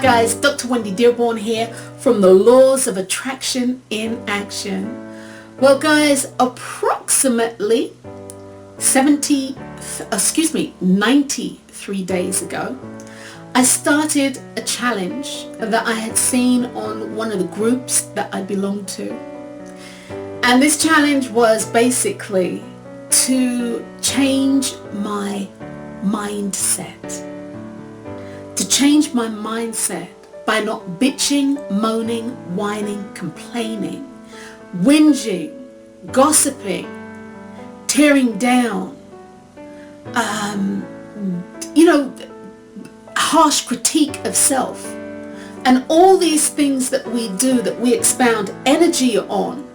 guys, Dr. Wendy Dearborn here from the Laws of Attraction in Action. Well guys, approximately 93 days ago, I started a challenge that I had seen on one of the groups that I belonged to. And this challenge was basically to change my mindset. To change my mindset by not bitching, moaning, whining, complaining, whinging, gossiping, tearing down, harsh critique of self, and all these things that we do, that we expound energy on.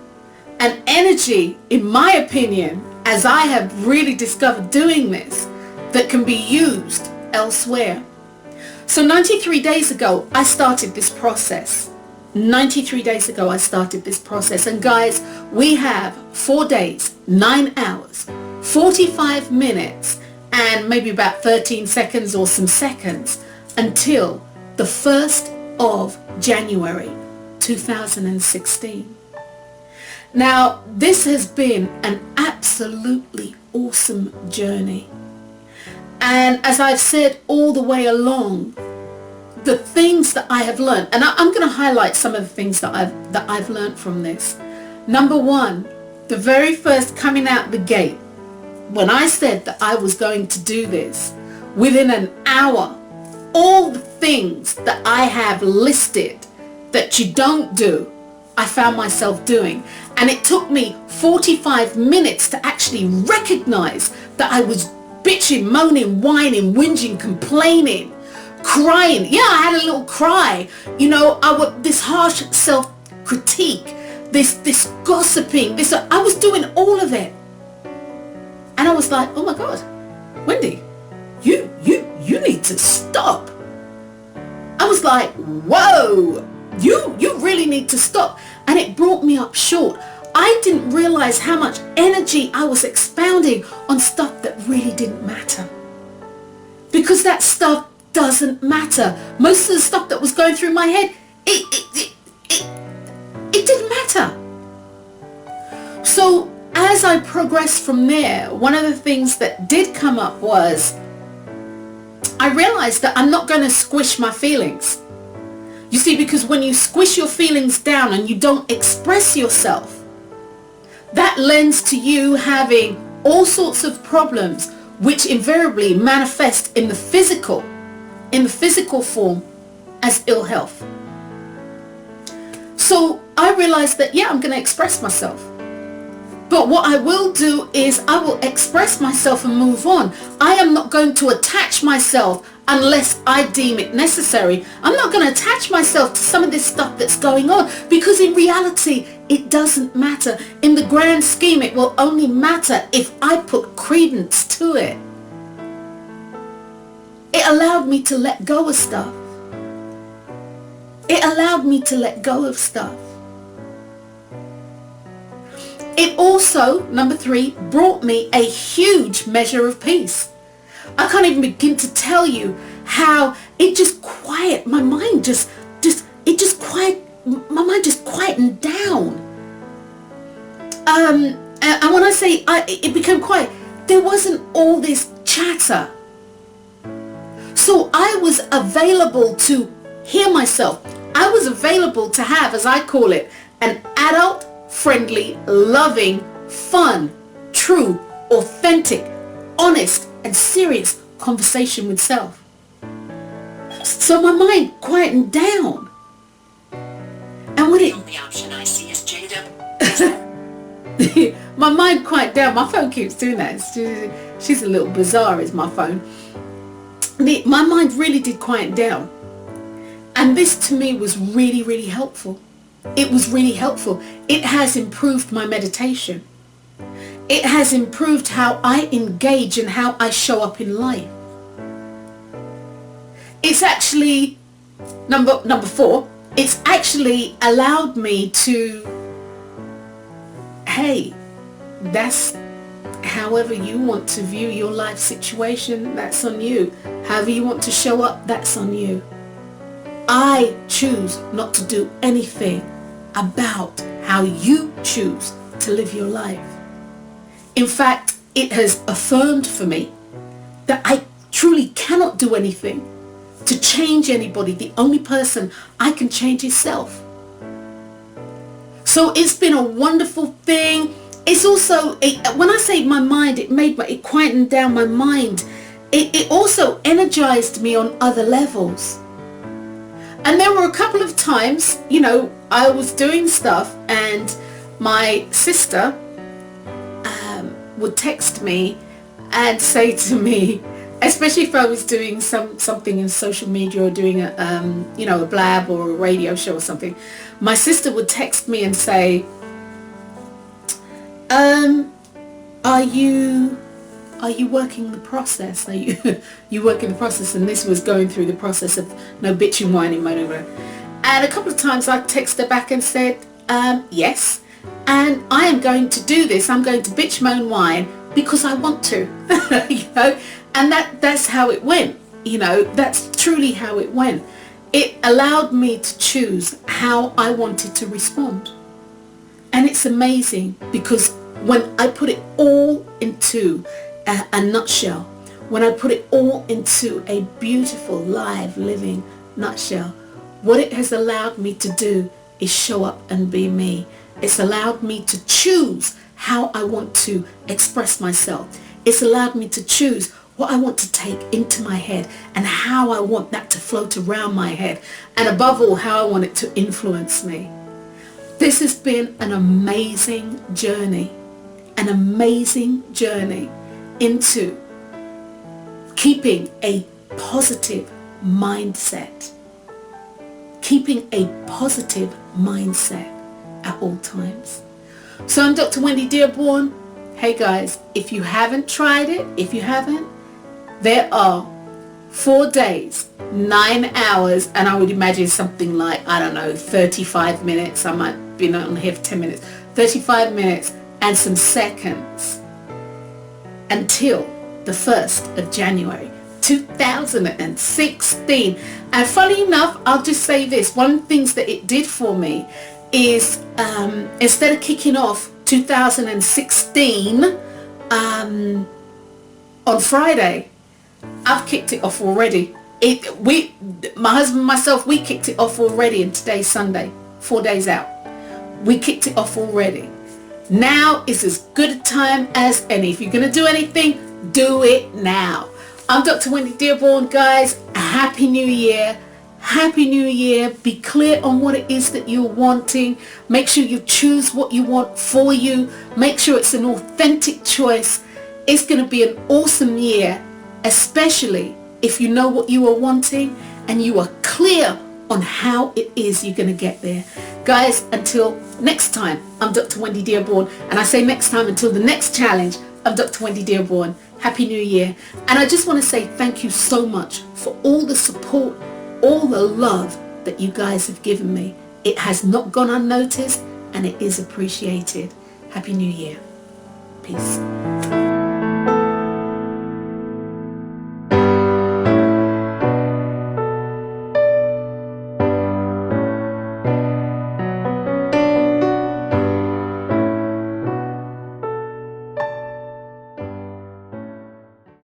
And energy, in my opinion, as I have really discovered doing this, that can be used elsewhere. So 93 days ago, I started this process. 93 days ago, I started this process. And guys, we have 4 days, 9 hours, 45 minutes, and maybe about 13 seconds or some seconds until the 1st of January 2016. Now, this has been an absolutely awesome journey. And as I've said all the way along, the things that I have learned, and I'm going to highlight some of the things that I've learned from this. Number one, the very first coming out the gate, when I said that I was going to do this, within an hour, all the things that I have listed that you don't do, I found myself doing. And it took me 45 minutes to actually recognize that I was bitching, moaning, whining, whinging, complaining, crying. Yeah, I had a little cry. This harsh self-critique, this gossiping, I was doing all of it. And I was like, oh my God, Wendy, you need to stop. I was like, whoa, you really need to stop. And it brought me up short. I didn't realize how much energy I was expounding on stuff that really didn't matter. Because that stuff doesn't matter. Most of the stuff that was going through my head, it didn't matter. So as I progressed from there, one of the things that did come up was I realized that I'm not going to squish my feelings. You see, because when you squish your feelings down and you don't express yourself, that lends to you having all sorts of problems which invariably manifest in the physical form as ill health. So I realized that, yeah, I'm going to express myself. But what I will do is I will express myself and move on. I am not going to attach myself unless I deem it necessary. I'm not going to attach myself to some of this stuff that's going on, because in reality, it doesn't matter. In the grand scheme, it will only matter if I put credence to it. It allowed me to let go of stuff. It allowed me to let go of stuff. It also, number 3, brought me a huge measure of peace. I can't even begin to tell you how it just my mind just quietened down. And when I say it became quiet, there wasn't all this chatter. So I was available to hear myself. I was available to have, as I call it, an adult, friendly, loving, fun, true, authentic, honest, and serious conversation with self. So my mind quietened down. And when The only option I see is Jada. my mind quieted down. My phone keeps doing that. She's a little bizarre, is my phone. My mind really did quiet down. And this to me was really, really helpful. It was really helpful. It has improved my meditation. It has improved how I engage and how I show up in life. It's actually, number 4, it's actually allowed me to, hey, that's however you want to view your life situation, that's on you. However you want to show up, that's on you. I choose not to do anything about how you choose to live your life. In fact, it has affirmed for me that I truly cannot do anything to change anybody. The only person I can change is self. So it's been a wonderful thing. It's also, when I say my mind, it quietened down my mind. It also energized me on other levels. And there were a couple of times, I was doing stuff and my sister would text me and say to me, especially if I was doing something in social media or doing a blab or a radio show or something, my sister would text me and say, are you working the process? Are you working the process? And this was going through the process of no bitching, whining, moaning. And a couple of times I texted her back and said, yes, and I am going to do this. I'm going to bitch, moan, whine because I want to, and that's how it went. That's truly how it went. It allowed me to choose how I wanted to respond. And it's amazing because when I put it all into a nutshell, when I put it all into a beautiful, live, living nutshell, what it has allowed me to do is show up and be me. It's allowed me to choose how I want to express myself. It's allowed me to choose what I want to take into my head and how I want that to float around my head, and above all, how I want it to influence me. This has been an amazing journey into keeping a positive mindset. Keeping a positive mindset at all times. So I'm Dr. Wendy Dearborn. Hey guys, if you haven't tried it, there are 4 days, 9 hours, and I would imagine something like, 35 minutes. I might be on here for 10 minutes. 35 minutes and some seconds until the 1st of January 2016. And funny enough, I'll just say this, one of the things that it did for me is instead of kicking off 2016 on Friday, I've kicked it off already. My husband and myself, we kicked it off already, and today's Sunday, 4 days out. We kicked it off already. Now is as good a time as any. If you're going to do anything, do it now. I'm Dr. Wendy Dearborn, guys. Happy New Year. Happy New Year. Be clear on what it is that you're wanting. Make sure you choose what you want for you. Make sure it's an authentic choice. It's going to be an awesome year, especially if you know what you are wanting and you are clear on how it is you're going to get there. Guys, until next time, I'm Dr. Wendy Dearborn, and I say next time until the next challenge, I'm Dr. Wendy Dearborn. Happy New Year. And I just want to say thank you so much for all the support, all the love that you guys have given me. It has not gone unnoticed, and it is appreciated. Happy New Year. Peace.